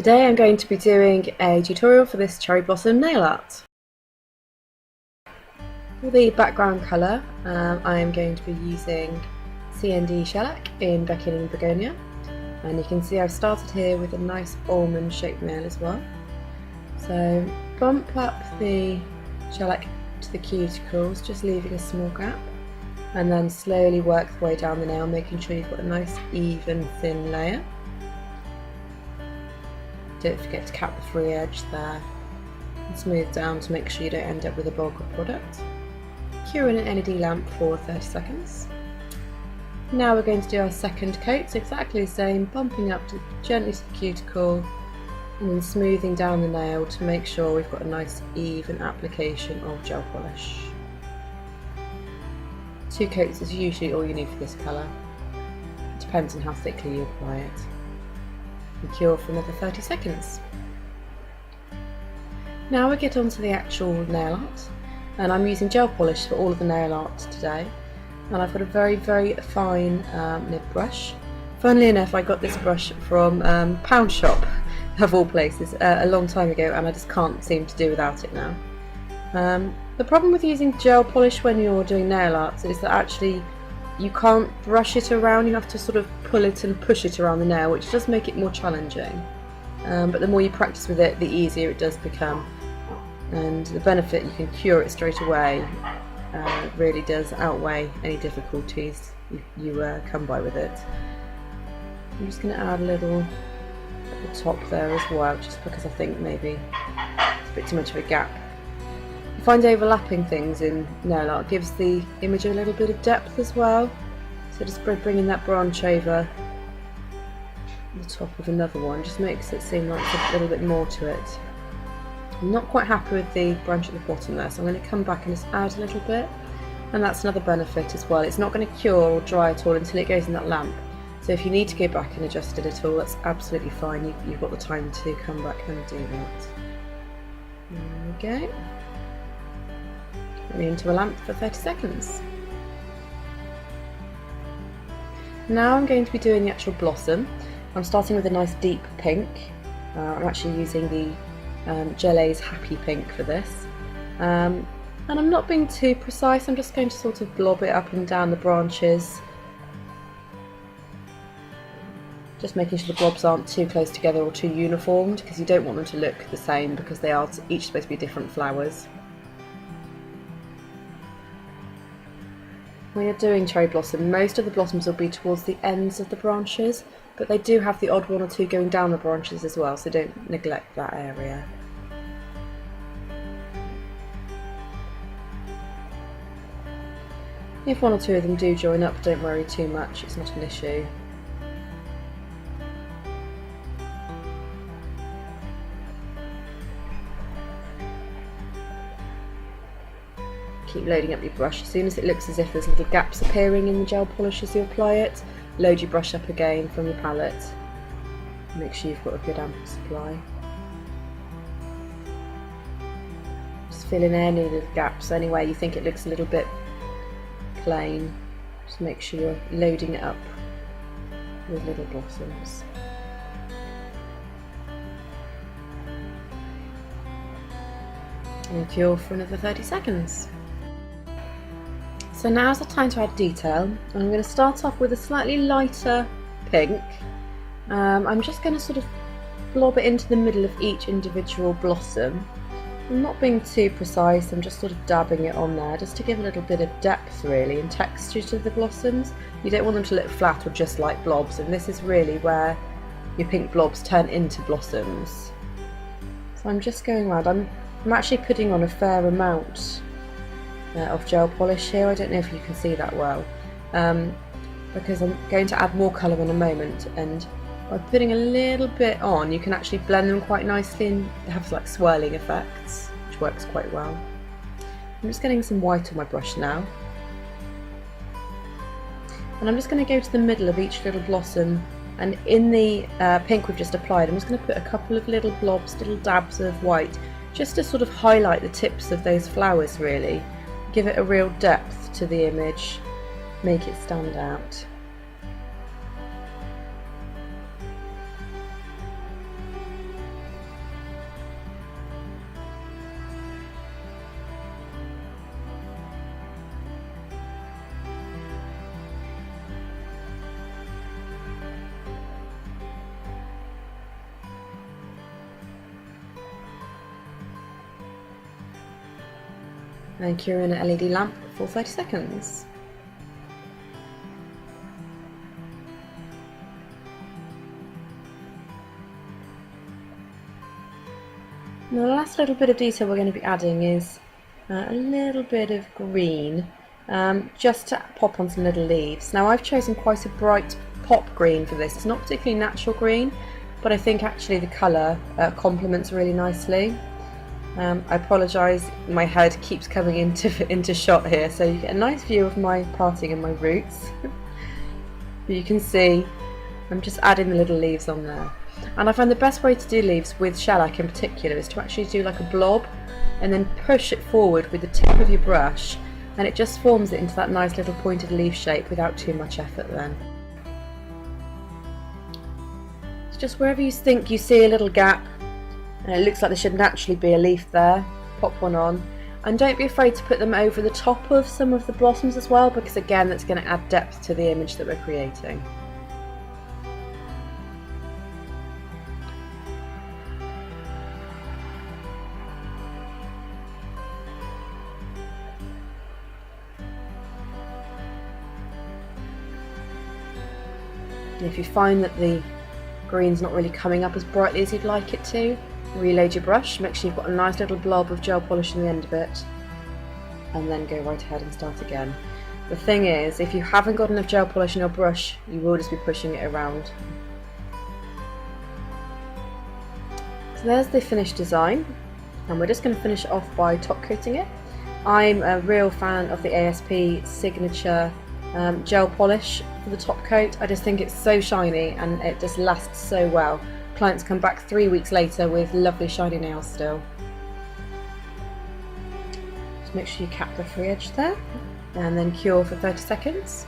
Today I'm going to be doing a tutorial for this cherry blossom nail art. For the background colour I am going to be using CND shellac in Becking Begonia, and you can see I've started here with a nice almond shaped nail as well. So bump up the shellac to the cuticles, just leaving a small gap, and then slowly work the way down the nail, making sure you've got a nice even thin layer. Don't forget to cap the free edge there and smooth down to make sure you don't end up with a bulk of product. Cure in an LED lamp for 30 seconds. Now we're going to do our second coat, so exactly the same, bumping up gently to the cuticle and then smoothing down the nail to make sure we've got a nice even application of gel polish. 2 coats is usually all you need for this colour. It depends on how thickly you apply it. And cure for another 30 seconds. Now we get on to the actual nail art, and I'm using gel polish for all of the nail art today, and I've got a very fine nib brush. Funnily enough, I got this brush from Pound Shop of all places a long time ago, and I just can't seem to do without it now. The problem with using gel polish when you're doing nail art is that actually you can't brush it around, you have to sort of pull it and push it around the nail, which does make it more challenging. But the more you practice with it, the easier it does become. And the benefit, you can cure it straight away, really does outweigh any difficulties you come by with it. I'm just going to add a little at the top there as well, just because I think maybe it's a bit too much of a gap. I find overlapping things in nail art gives the image a little bit of depth as well, so just bringing that branch over the top of another one just makes it seem like there's a little bit more to it. I'm not quite happy with the branch at the bottom there, so I'm going to come back and just add a little bit, and that's another benefit as well. It's not going to cure or dry at all until it goes in that lamp, so if you need to go back and adjust it at all, that's absolutely fine. You've got the time to come back and do that. There we go. Into a lamp for 30 seconds. Now I'm going to be doing the actual blossom. I'm starting with a nice deep pink. I'm actually using the Gellé's Happy Pink for this. And I'm not being too precise, I'm just going to sort of blob it up and down the branches. Just making sure the blobs aren't too close together or too uniformed, because you don't want them to look the same, because they are each supposed to be different flowers. When you're doing cherry blossom, most of the blossoms will be towards the ends of the branches, but they do have the odd one or two going down the branches as well, so don't neglect that area. If one or two of them do join up, don't worry too much, it's not an issue. Keep loading up your brush. As soon as it looks as if there's little gaps appearing in the gel polish as you apply it, load your brush up again from your palette. Make sure you've got a good ample supply. Just fill in any little gaps, anywhere you think it looks a little bit plain. Just make sure you're loading it up with little blossoms. And cure for another 30 seconds. So now's the time to add detail. I'm going to start off with a slightly lighter pink. I'm just going to sort of blob it into the middle of each individual blossom. I'm not being too precise, I'm just sort of dabbing it on there just to give a little bit of depth really and texture to the blossoms. You don't want them to look flat or just like blobs, and this is really where your pink blobs turn into blossoms. So I'm just going around. I'm actually putting on a fair amount of gel polish here. I don't know if you can see that well, because I'm going to add more colour in a moment, and by putting a little bit on you can actually blend them quite nicely and have like swirling effects, which works quite well. I'm just getting some white on my brush now, and I'm just going to go to the middle of each little blossom, and in the pink we've just applied, I'm just going to put a couple of little blobs, little dabs of white, just to sort of highlight the tips of those flowers really. Give it a real depth to the image, make it stand out. and cure in an LED lamp for 30 seconds. Now the last little bit of detail we're going to be adding is a little bit of green, just to pop on some little leaves. Now I've chosen quite a bright pop green for this. It's not particularly natural green, but I think actually the colour complements really nicely. I apologise, my head keeps coming into shot here, so you get a nice view of my parting and my roots. But you can see I'm just adding the little leaves on there. And I find the best way to do leaves with shellac in particular is to actually do like a blob and then push it forward with the tip of your brush, and it just forms it into that nice little pointed leaf shape without too much effort then. So just wherever you think you see a little gap and it looks like there should naturally be a leaf there, pop one on. And don't be afraid to put them over the top of some of the blossoms as well, because again that's going to add depth to the image that we're creating. And if you find that the green's not really coming up as brightly as you'd like it to, reload your brush, make sure you've got a nice little blob of gel polish in the end of it, and then go right ahead and start again. The thing is, if you haven't got enough gel polish in your brush, you will just be pushing it around. So there's the finished design, and we're just going to finish it off by top coating it. I'm a real fan of the ASP signature gel polish for the top coat. I just think it's so shiny and it just lasts so well. Clients come back 3 weeks later with lovely shiny nails still. Just make sure you cap the free edge there and then cure for 30 seconds.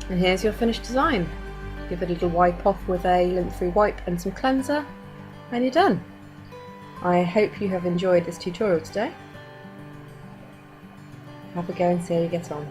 And here's your finished design. Give it a little wipe off with a lint-free wipe and some cleanser, and you're done. I hope you have enjoyed this tutorial today. Have a go and see how you get on.